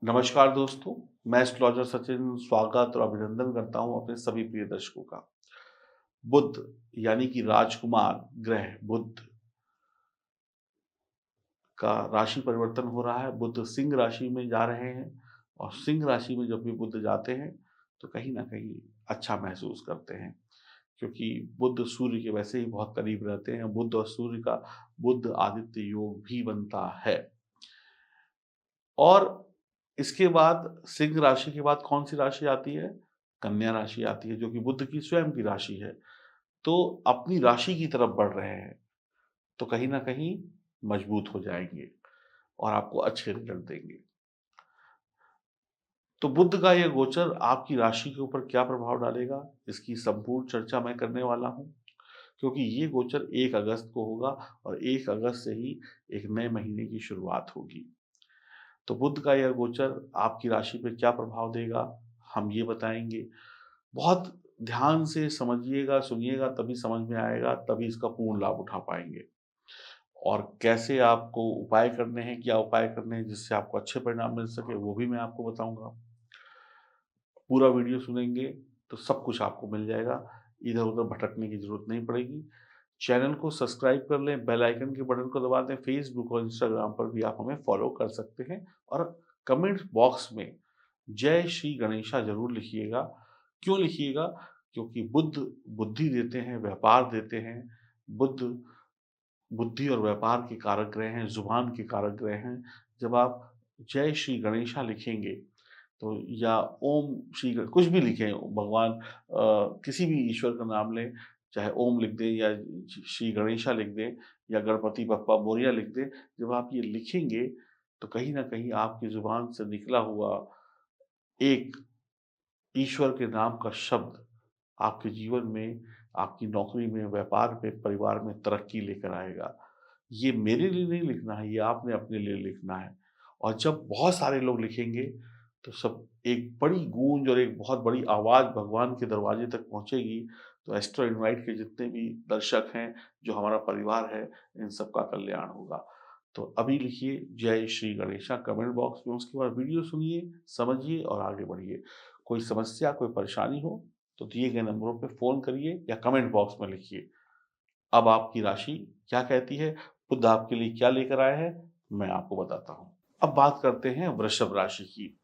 नमस्कार दोस्तों, मैं एस्ट्रोलॉजर सचिन स्वागत और अभिनंदन करता हूं अपने सभी प्रिय दर्शकों का। बुध यानी कि राजकुमार ग्रह बुध का राशि परिवर्तन हो रहा है। बुध सिंह राशि में जा रहे हैं और सिंह राशि में जब भी बुध जाते हैं तो कहीं न कहीं अच्छा महसूस करते हैं, क्योंकि बुध सूर्य के वैसे ही बहुत करीब रहते हैं। बुध और सूर्य का बुध आदित्य योग भी बनता है। और इसके बाद सिंह राशि के बाद कौन-सी राशि आती है? कन्या राशि आती है, जो कि बुध की स्वयं की राशि है। तो अपनी राशि की तरफ बढ़ रहे हैं, तो कहीं न कहीं मजबूत हो जाएँगे और आपको अच्छे रिज़ल्ट देंगे। तो बुध का ये गोचर आपकी राशि के ऊपर क्या प्रभाव डालेगा, इसकी संपूर्ण चर्चा मैं करने वाला हूँ, क्योंकि ये गोचर 1 अगस्त को होगा और 1 अगस्त से ही एक नए महीने की शुरुआत होगी। तो बुध का यह गोचर आपकी राशि पे क्या प्रभाव देगा, हम ये बताएँगे। बहुत ध्यान से समझिएगा, सुनिएगा तभी समझ में आएगा, तभी इसका पूर्ण लाभ उठा पाएँगे। और कैसे आपको उपाय करने हैं, क्या उपाय करने हैं जिससे आपको अच्छे परिणाम मिल सके, वो भी मैं आपको बताऊँगा। पूरा वीडियो सुनेंगे तो सब कुछ आपको मिल जाएगा, इधर-उधर भटकने की ज़रूरत नहीं पड़ेगी। चैनल को सब्सक्राइब कर लें, बेल आइकन के बटन को दबा दें, फ़ेसबुक और इंस्टाग्राम पर भी आप हमें फ़ॉलो कर सकते हैं और कमेंट बॉक्स में जय श्री गणेशा ज़रूर लिखिएगा। क्यों लिखिएगा? क्योंकि बुध बुद्धि देते हैं, व्यापार देते हैं। बुध बुद्धि और व्यापार के कारक ग्रह हैं, ज़ुबान के कारक ग्रह हैं। जब आप जय श्री गणेशा लिखेंगे तो या ओम श्री कुछ भी लिखें भगवान किसी भी ईश्वर का नाम लें, चाहे ओम लिख दें या श्री गणेशा लिख दें या गणपति बप्पा मोरया लिख दें। जब आप ये लिखेंगे तो कहीं न कहीं आपकी ज़ुबान से निकला हुआ एक ईश्वर के नाम का शब्द आपके जीवन में, आपकी नौकरी में, व्यापार में, परिवार में तरक्की लेकर आएगा। ये मेरे लिए नहीं लिखना है, ये आपने अपने लिए लिखना है। और जब बहुत सारे लोग लिखेंगे, तो सब एक बड़ी गूंज और एक बहुत बड़ी आवाज़ भगवान के दरवाजे तक पहुँचेगी, तो एस्ट्रो इनवाइट के जितने भी दर्शक हैं, जो हमारा परिवार है, इन सबका कल्याण होगा। तो अभी लिखिए जय श्री गणेशा कमेंट बॉक्स में, उसके बाद वीडियो सुनिए, समझिए और आगे बढ़िए। कोई समस्या, कोई परेशानी हो, तो दिए गए नंबरों पे फ़ोन करिए या कमेंट बॉक्स में लिखिए। अब आपकी राशि क्या कहती है, बुध आपके लिए क्या लेकर आए हैं, मैं आपको बताता हूँ। अब बात करते हैं वृषभ राशि की।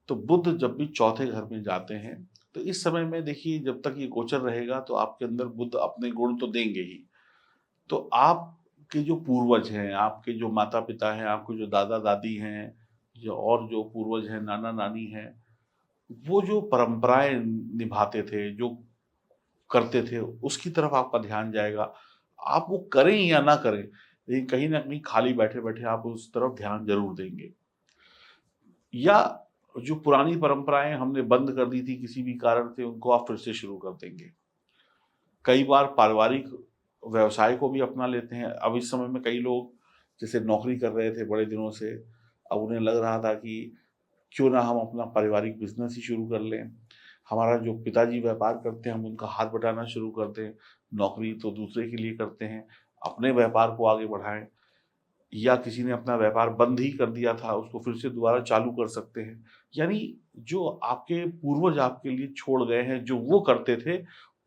तो बुध जब भी चौथे घर में जाते हैं, तो इस समय में देखिए जब तक ये गोचर रहेगा तो आपके अंदर बुध अपने गुण तो देंगे ही। तो आपके जो पूर्वज हैं, आपके जो माता-पिता हैं, आपके जो दादा-दादी हैं, या और जो पूर्वज हैं, नाना-नानी हैं, वो जो परंपराएँ निभाते थे, जो करते थे, उसकी तरफ आपका ध्यान जाएगा। आप वो करें या ना करें, लेकिन कहीं न कहीं खाली बैठे-बैठे आप उस तरफ ध्यान ज़रूर देंगे। या जो पुरानी परंपराएँ हमने बंद कर दी थी किसी भी कारण से, उनको आप फिर से शुरू कर देंगे। कई बार पारिवारिक व्यवसाय को भी अपना लेते हैं। अब इस समय में कई लोग जैसे नौकरी कर रहे थे बड़े दिनों से, अब उन्हें लग रहा था कि क्यों ना हम अपना पारिवारिक बिज़नेस ही शुरू कर लें। हमारा जो पिताजी व्यापार करते हैं, हम उनका हाथ बटाना शुरू कर दें। नौकरी तो दूसरे के लिए करते हैं, अपने व्यापार को आगे बढ़ाएँ। या किसी ने अपना व्यापार बंद ही कर दिया था, उसको फिर से दोबारा चालू कर सकते हैं। यानी जो आपके पूर्वज आपके लिए छोड़ गए हैं, जो वो करते थे,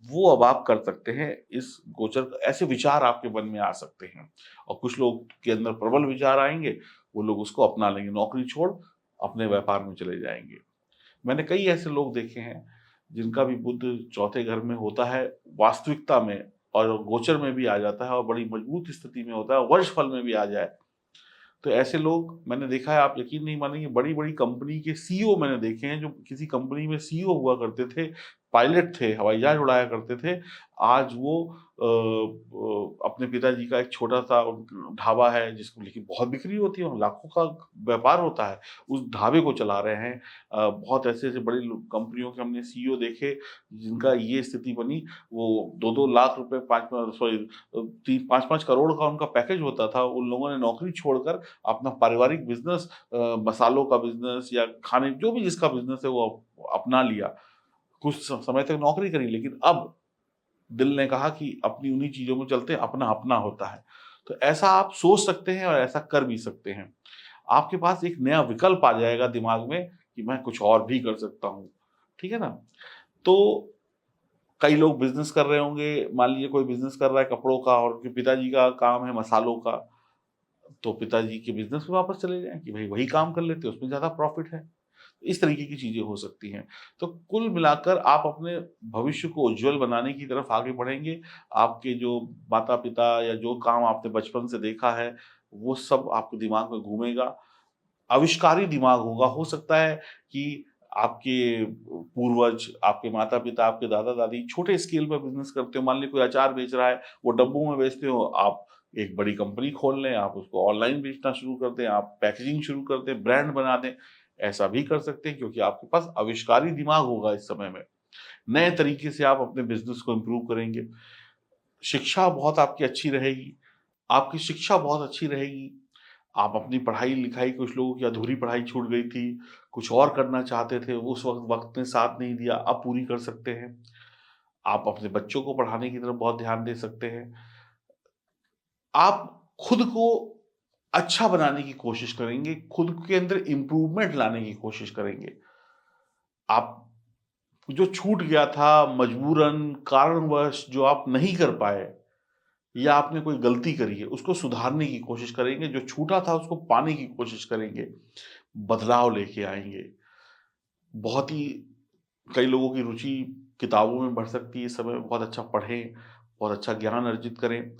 वो अब आप कर सकते हैं। इस गोचर ऐसे विचार आपके मन में आ सकते हैं और कुछ लोग के अंदर प्रबल विचार आएँगे, वो लोग उसको अपना लेंगे, नौकरी छोड़ अपने व्यापार में चले जाएँगे। मैंने कई ऐसे लोग देखे हैं, जिनका भी बुध चौथे घर में होता है, वास्तविकता में और गोचर में भी आ जाता है और बड़ी मजबूत स्थिति में होता है, वर्षफल में भी आ जाए, तो ऐसे लोग मैंने देखा है, आप यकीन नहीं मानेंगे, बड़ी-बड़ी कंपनी के सीईओ मैंने देखे हैं, जो किसी कंपनी में सीईओ हुआ करते थे, पायलट थे, हवाई जहाज उड़ाया करते थे। आज वो अपने पिताजी का एक छोटा-सा ढाबा है, जिसको लेकिन बहुत बिक्री होती है, वहाँ लाखों का व्यापार होता है, उस ढाबे को चला रहे हैं। बहुत ऐसे-ऐसे बड़ी लो कंपनियों के हमने सीईओ देखे, जिनका ये स्थिति बनी, वो 2-2 लाख रुपए 5-5 सॉरी 5-5 करोड़ का उनका पैकेज होता था। उन लोगों ने नौकरी छोड़कर अपना पारिवारिक बिज़नेस मसालों का बिज़नेस या खाने जो भी जिसका बिज़नेस है वो अपना लिया। कुछ समय तक नौकरी करी, लेकिन अब दिल ने कहा कि अपनी उन्हीं चीज़ों में चलते हैं, अपना-अपना होता है। तो ऐसा आप सोच सकते हैं और ऐसा कर भी सकते हैं। आपके पास एक नया विकल्प आ जाएगा दिमाग में कि मैं कुछ और भी कर सकता हूँ। ठीक है ना? तो कई लोग बिज़नेस कर रहे होंगे, मान लीजिए कोई बिज़नेस कर रहा है कपड़ों का और उनके पिताजी का काम है मसालों का, तो पिताजी के बिज़नेस में वापस चले जाएँ कि भई वही काम कर लेते हैं, उसमें ज़्यादा प्रॉफ़िट है। इस तरीके की चीज़ें हो सकती हैं। तो कुल मिलाकर आप अपने भविष्य को उज्ज्वल बनाने की तरफ आगे बढ़ेंगे। आपके जो माता-पिता या जो काम आपने बचपन से देखा है, वो सब आपके दिमाग में घूमेगा। आविष्कारी दिमाग होगा। हो सकता है कि आपके पूर्वज, आपके माता-पिता, आपके दादा-दादी छोटे स्केल पे बिज़नेस करते हो। मान लीजिए कोई अचार बेच रहा है, वो डब्बों में बेचते हो, आप एक बड़ी कंपनी खोल लें, आप उसको ऑनलाइन बेचना शुरू कर दें, आप पैकेजिंग शुरू कर दें, ब्रांड बना दें। ऐसा भी कर सकते हैं क्योंकि आपके पास आविष्कारी दिमाग होगा इस समय में। नए तरीके से आप अपने बिज़नेस को इम्प्रूव करेंगे। शिक्षा बहुत आपकी अच्छी रहेगी। आपकी शिक्षा बहुत अच्छी रहेगी। आप अपनी पढ़ाई-लिखाई कुछ लोगों की अधूरी पढ़ाई छूट गई थी, कुछ और करना चाहते थे, उस वक़्त ने साथ नहीं दिया, अब पूरी कर सकते हैं। आप अपने बच्चों को पढ़ाने की तरफ बहुत ध्यान दे सकते हैं। आप खुद को अच्छा बनाने की कोशिश करेंगे, खुद के अंदर इम्प्रूवमेंट लाने की कोशिश करेंगे। आप जो छूट गया था मजबूरन, कारणवश जो आप नहीं कर पाए या आपने कोई गलती करी है, उसको सुधारने की कोशिश करेंगे, जो छूटा था उसको पाने की कोशिश करेंगे, बदलाव लेके आएँगे। बहुत ही कई लोगों की रुचि किताबों में बढ़ सकती है इस समय बहुत अच्छा पढ़ें, बहुत अच्छा ज्ञान अर्जित करें।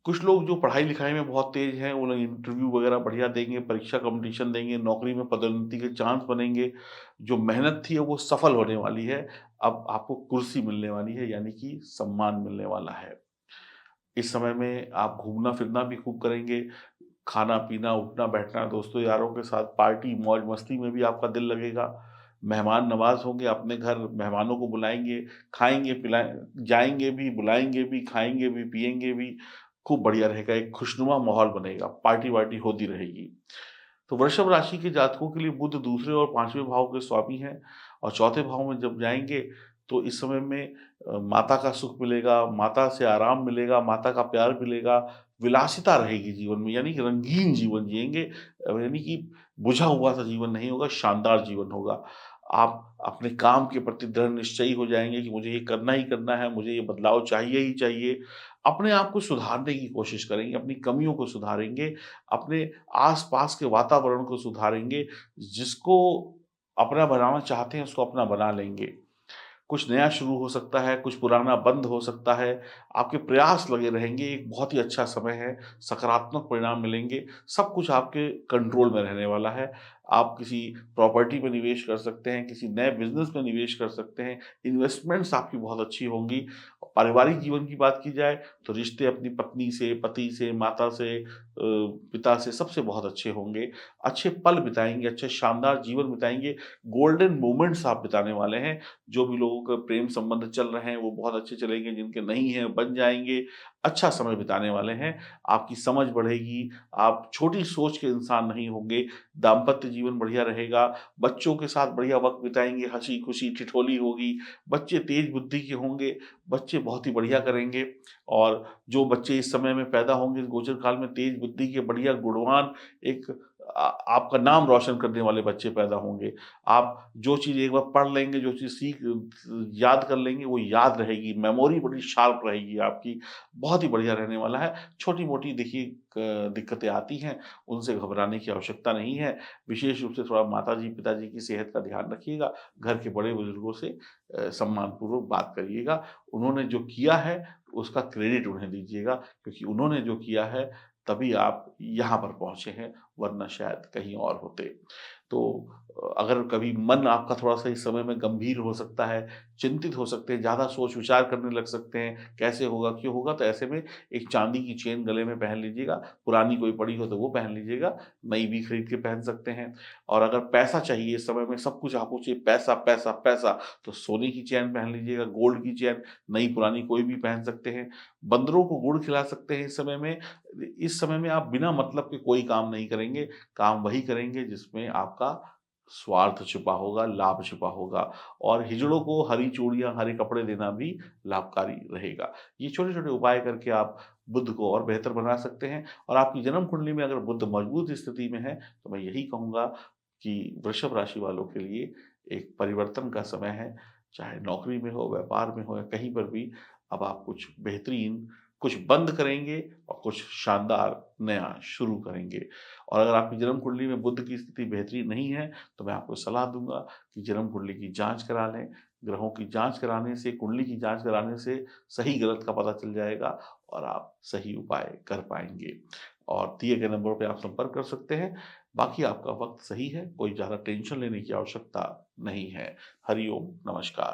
कुछ लोग जो पढ़ाई-लिखाई में बहुत तेज़ हैं, वो लोग इंटरव्यू वगैरह बढ़िया देंगे, परीक्षा कॉम्पिटिशन देंगे, नौकरी में पदोन्नति के चांस बनेंगे। जो मेहनत थी वो सफल होने वाली है। अब आपको कुर्सी मिलने वाली है यानी कि सम्मान मिलने वाला है। इस समय में आप घूमना-फिरना भी खूब करेंगे, खाना-पीना, उठना-बैठना, दोस्तों यारों के साथ पार्टी, मौज-मस्ती में भी आपका दिल लगेगा। मेहमान नवाज़ होंगे, अपने घर मेहमानों को बुलाएँगे, खाएँगे, जाएँगे भी, बुलाएँगे भी, खाएँगे भी, पिएँगे भी, खूब बढ़िया रहेगा, एक खुशनुमा माहौल बनेगा, पार्टी-वार्टी होती रहेगी। तो वृषभ राशि के जातकों के लिए बुध दूसरे और 5वें भाव के स्वामी हैं और चौथे भाव में जब जाएँगे, तो इस समय में माता का सुख मिलेगा, माता से आराम मिलेगा, माता का प्यार मिलेगा, विलासिता रहेगी जीवन में यानी कि रंगीन जीवन जिएँगे यानी कि बुझा हुआ-सा जीवन नहीं होगा, शानदार जीवन होगा। आप अपने काम के प्रति दृढ़ निश्चयी हो जाएँगे कि मुझे ये करना ही करना है, मुझे ये बदलाव चाहिए ही चाहिए। अपने आप को सुधारने की कोशिश करेंगे, अपनी कमियों को सुधारेंगे, अपने आस-पास के वातावरण को सुधारेंगे, जिसको अपना बनाना चाहते हैं, उसको अपना बना लेंगे। कुछ नया शुरू हो सकता है, कुछ पुराना बंद हो सकता है, आपके प्रयास लगे रहेंगे, एक बहुत ही अच्छा समय है, सकारात्मक परिणाम मिलेंगे, सब कुछ आपके कंट्रोल में रहने वाला है। आप किसी प्रॉपर्टी में निवेश कर सकते हैं, किसी नए बिज़नेस में निवेश कर सकते हैं, इन्वेस्टमेंट्स आपकी बहुत अच्छी होंगी। पारिवारिक जीवन की बात की जाए, तो रिश्ते अपनी पत्नी से, पति से, माता से पिता से सबसे बहुत अच्छे होंगे। अच्छे पल बिताएँगे, अच्छे शानदार जीवन बिताएँगे, गोल्डन मोमेंट्स आप बिताने वाले हैं। जो भी लोगों का प्रेम संबंध चल रहे हैं, वो बहुत अच्छे चलेंगे, जिनके नहीं हैं, बन जाएँगे। अच्छा समय बिताने वाले हैं, आपकी समझ बढ़ेगी, आप छोटी सोच के इंसान नहीं होंगे, दाम्पत्य जीवन बढ़िया रहेगा, बच्चों के साथ बढ़िया वक़्त बिताएँगे, हँसी-खुशी, ठिठोली होगी, बच्चे तेज़ बुद्धि के होंगे, बच्चे बहुत ही बढ़िया करेंगे और जो बच्चे इस समय में पैदा होंगे, इस गोचर काल में तेज़ बुद्धि के बढ़िया गुणवान एक आपका नाम रोशन करने वाले बच्चे पैदा होंगे। आप जो चीज़ एक बार पढ़ लेंगे, जो चीज़ याद कर लेंगे, वो याद रहेगी, मेमोरी बड़ी शार्प रहेगी आपकी, बहुत ही बढ़िया रहने वाला है। छोटी-मोटी देखिए दिक्कतें आती हैं, उनसे घबराने की आवश्यकता नहीं है। विशेष रूप से थोड़ा माताजी, पिताजी की सेहत का ध्यान रखिएगा, घर के बड़े-बुजुर्गों से सम्मानपूर्वक बात करिएगा। उन्होंने जो किया है, उसका क्रेडिट उन्हें दीजिएगा क्योंकि उन्होंने जो किया है, तभी आप यहाँ पर पहुँचे हैं, वरना शायद कहीं और होते। तो अगर कभी मन आपका थोड़ा-सा इस समय में गंभीर हो सकता है, चिंतित हो सकते हैं, ज़्यादा सोच-विचार करने लग सकते हैं, कैसे होगा, क्यों होगा? तो ऐसे में एक चाँदी की चेन गले में पहन लीजिएगा, पुरानी कोई पड़ी हो तो वो पहन लीजिएगा, नई भी खरीद के पहन सकते हैं। और अगर पैसा चाहिए इस समय में सब कुछ आपको चाहिए पैसा, पैसा, पैसा, तो सोने की चेन पहन लीजिएगा, गोल्ड की चेन, नई-पुरानी कोई भी पहन सकते हैं। बंदरों को गुड़ खिला सकते हैं इस समय में। इस समय में आप बिना मतलब के कोई काम नहीं करेंगे, काम वही करेंगे जिसमें आपका स्वार्थ छिपा होगा, लाभ छिपा होगा और हिजड़ों को हरी चूड़ियाँ, हरे कपड़े देना भी लाभकारी रहेगा। ये छोटे-छोटे उपाय करके आप बुध को और बेहतर बना सकते हैं। और आपकी जन्म कुंडली में अगर बुध मजबूत स्थिति में है, तो मैं यही कहूँगा कि वृषभ राशि वालों के लिए एक परिवर्तन का समय है, चाहे नौकरी में हो, व्यापार में हो या कहीं पर भी। अब आप कुछ बेहतरीन, कुछ बंद करेंगे और कुछ शानदार नया शुरू करेंगे। और अगर आपकी जन्म कुंडली में बुध की स्थिति बेहतरीन नहीं है, तो मैं आपको सलाह दूँगा कि जन्म कुंडली की जाँच करा लें। ग्रहों की जाँच कराने से, कुंडली की जाँच कराने से सही गलत का पता चल जाएगा और आप सही उपाय कर पाएँगे। और दिए गए नंबरों पे आप संपर्क कर सकते हैं। बाकी आपका वक़्त सही है, कोई ज़्यादा टेंशन लेने की आवश्यकता नहीं है। हरि ओम, नमस्कार।